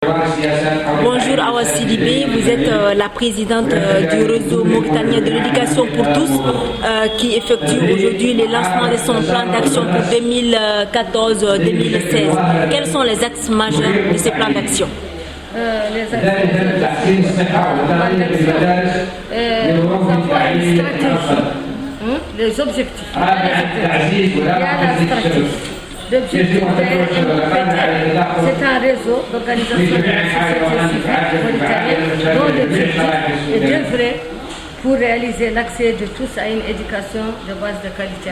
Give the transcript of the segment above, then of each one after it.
Bonjour Awa Sidibé, vous êtes la présidente du réseau mauritanien de l'éducation pour tous qui effectue aujourd'hui le lancement de son plan d'action pour 2014-2016. Quels sont les axes majeurs de ce plan d'action? Les axes majeurs de ce plan d'action, nous avons une stratégie, les objectifs. Il y a la stratégie. L'objectif c'est un réseau d'organisation de la société civile mauritanienne dont l'objectif est d'œuvrer pour réaliser l'accès de tous à une éducation de base de qualité.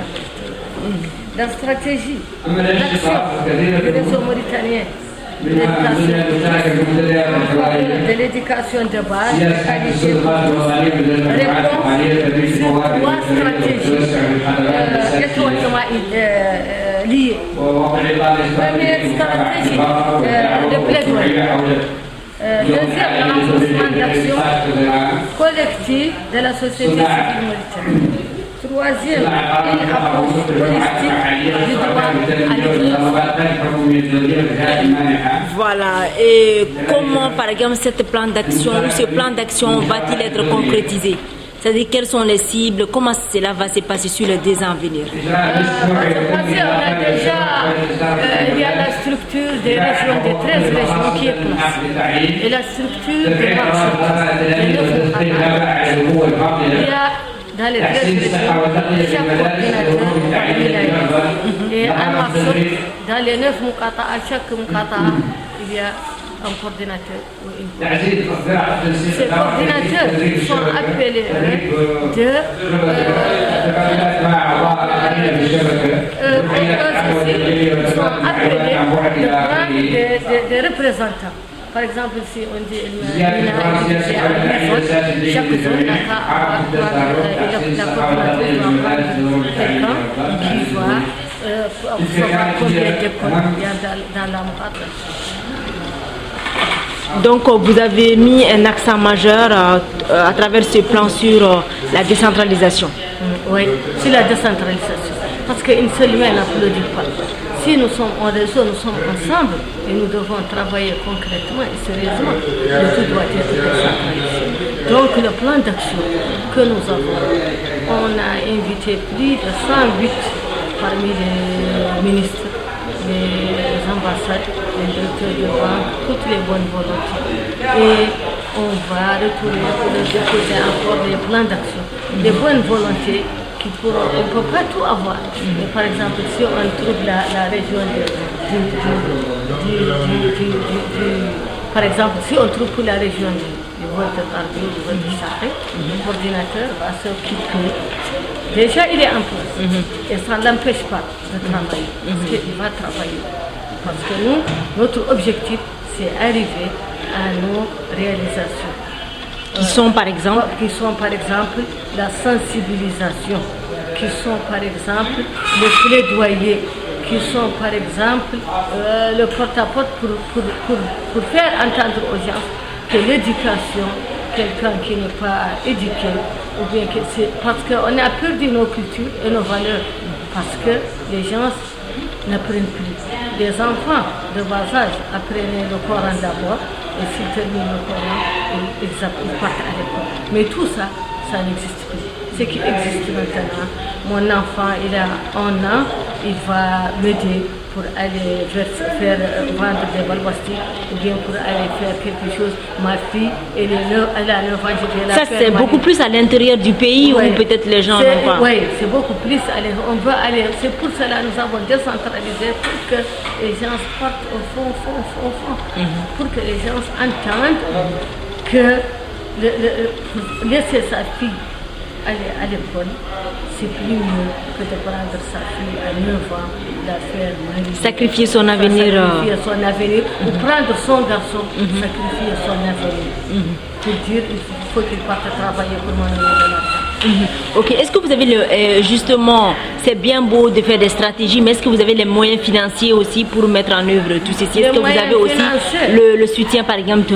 La stratégie d'action du réseau mauritanien de l'éducation de base de qualité pour tous répond sur trois stratégies étroitement liées. Première stratégie, le plaidoyer. Deuxième, le renforcement d'action collective de la société civile mauritanienne. Troisième, une approche holistique du droit à l'éducation. Voilà, et comment par exemple ce plan d'action va-t-il être concrétisé? C'est-à-dire quelles sont les cibles, comment cela va se passer sur le 2 ans à venir? Il y a la structure des régions, des 13 régions qui est placée. Et la structure des marchés, il y a dans les 13 régions, chaque coordinateur et un marché, dans les 9 mukata, à chaque mukata, il y a un coordinateur ou une coordinatrice. Ces coordinateurs sont appelés des représentants. Par exemple, si on dit chaque zone la coordinatrice doit prendre quelqu'un qui va savoir combien d'écoles il y a dans la mukata. Donc vous avez mis un accent majeur à travers ce plan sur la décentralisation. Oui, sur la décentralisation. Parce qu'une seule main n'applaudit pas. Si nous sommes en réseau, nous sommes ensemble et nous devons travailler concrètement et sérieusement, le tout doit être décentralisé. Donc le plan d'action que nous avons, on a invité plus de 108 parmi les ministres, les ambassades, les directeurs de banque, toutes les bonnes volontés. Et on va retourner pour déposer encore des plans d'action, des bonnes volontés on ne peut pas tout avoir. Mais par exemple, si on trouve la région par exemple, si on trouve pour la région du Volta-Tarbi, du Volta-Sahel, le coordinateur va s'occuper. Déjà, il est en place. Et ça ne l'empêche pas de travailler. Parce qu'il va travailler. Parce que nous, notre objectif, c'est arriver à nos réalisations. Qui sont par exemple la sensibilisation, qui sont par exemple le plaidoyer, qui sont par exemple le porte-à-porte pour faire entendre aux gens que l'éducation, quelqu'un qui n'est pas éduqué, ou bien que c'est parce qu'on a perdu nos cultures et nos valeurs, parce que les gens n'apprennent plus. Les enfants de bas âge apprennent le Coran d'abord, et s'ils terminent le Coran, ils partent à l'école. Mais tout ça, ça n'existe plus. Ce qui existe maintenant, mon enfant, il a 1 an, il va m'aider pour aller faire vendre des balbastiques ou bien pour aller faire quelque chose. Ma fille, elle a 9 ans, je vais la faire. Ça, c'est beaucoup plus à l'intérieur du pays où peut-être les gens n'ont pas. Oui, c'est beaucoup plus. On veut aller. C'est pour cela que nous avons décentralisé pour que les gens partent au fond. Pour que les gens entendent que laisser sa fille aller à l'école, c'est plus mieux que de prendre sa fille à 9 ans, la faire marier. Sacrifier son avenir. Ou prendre son garçon, sacrifier son avenir. Pour dire qu'il faut qu'il parte travailler pour mon de l'argent. Ok, est-ce que vous avez justement, c'est bien beau de faire des stratégies, mais est-ce que vous avez les moyens financiers aussi pour mettre en œuvre tout ceci? Est-ce que vous avez aussi le soutien par exemple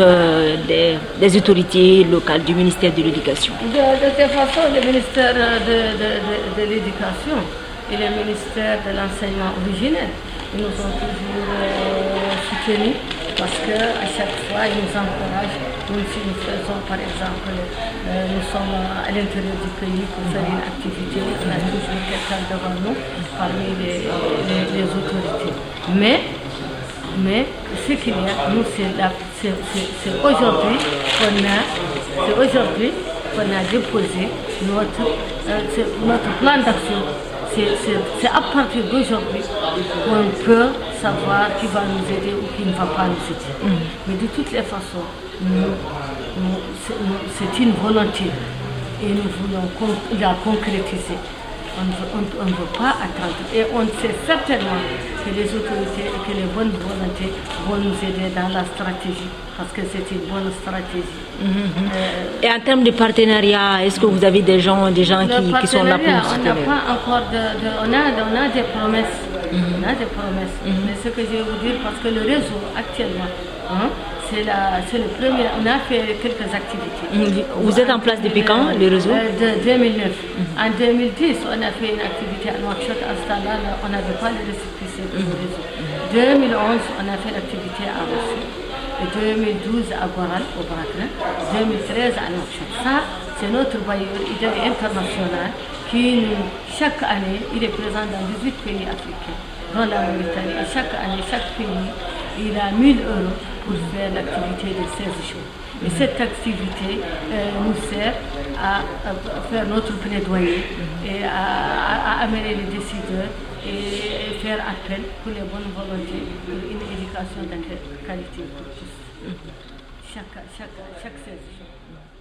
des autorités locales, du ministère de l'Éducation? De toute façon, le ministère de l'Éducation et le ministère de l'Enseignement originel, ils nous ont toujours soutenus parce qu'à chaque fois, ils nous encouragent. Nous, si nous faisons, par exemple, nous sommes à l'intérieur du pays pour faire une activité, on a toujours quelqu'un devant nous parmi les autorités. Mais ce qu'il y a, nous, c'est aujourd'hui qu'on a déposé notre plan d'action. C'est à partir d'aujourd'hui qu'on peut savoir qui va nous aider ou qui ne va pas nous aider. Mais de toutes les façons, c'est une volonté et nous voulons la concrétiser. On ne veut pas attendre. Et on sait certainement que les autorités et que les bonnes volontés vont nous aider dans la stratégie, parce que c'est une bonne stratégie. Et en termes de partenariat, est-ce que vous avez des gens qui sont là pour nous soutenir? On n'a pas encore on a des promesses. On a des promesses. Mais ce que je vais vous dire, parce que le réseau actuellement, c'est le premier. On a fait quelques activités. Vous êtes en place depuis quand, le réseau? De 2009. En 2010, on a fait une activité à Nouakchott. À ce temps-là, on n'avait pas le récépissé pour le réseau. 2011, on a fait l'activité à Rossi. Et 2012 à Goral, au Brakna. 2013 à Nouakchott. Ça, c'est notre bailleur international qui, chaque année, il est présent dans 18 pays africains, dont la Mauritanie. Et chaque année, chaque pays, il a 1 000 € pour faire l'activité de 16 jours. Et cette activité nous sert à faire notre plaidoyer et à amener les décideurs et faire appel pour les bonnes volontés pour une éducation de qualité pour tous. Chaque 16 jours.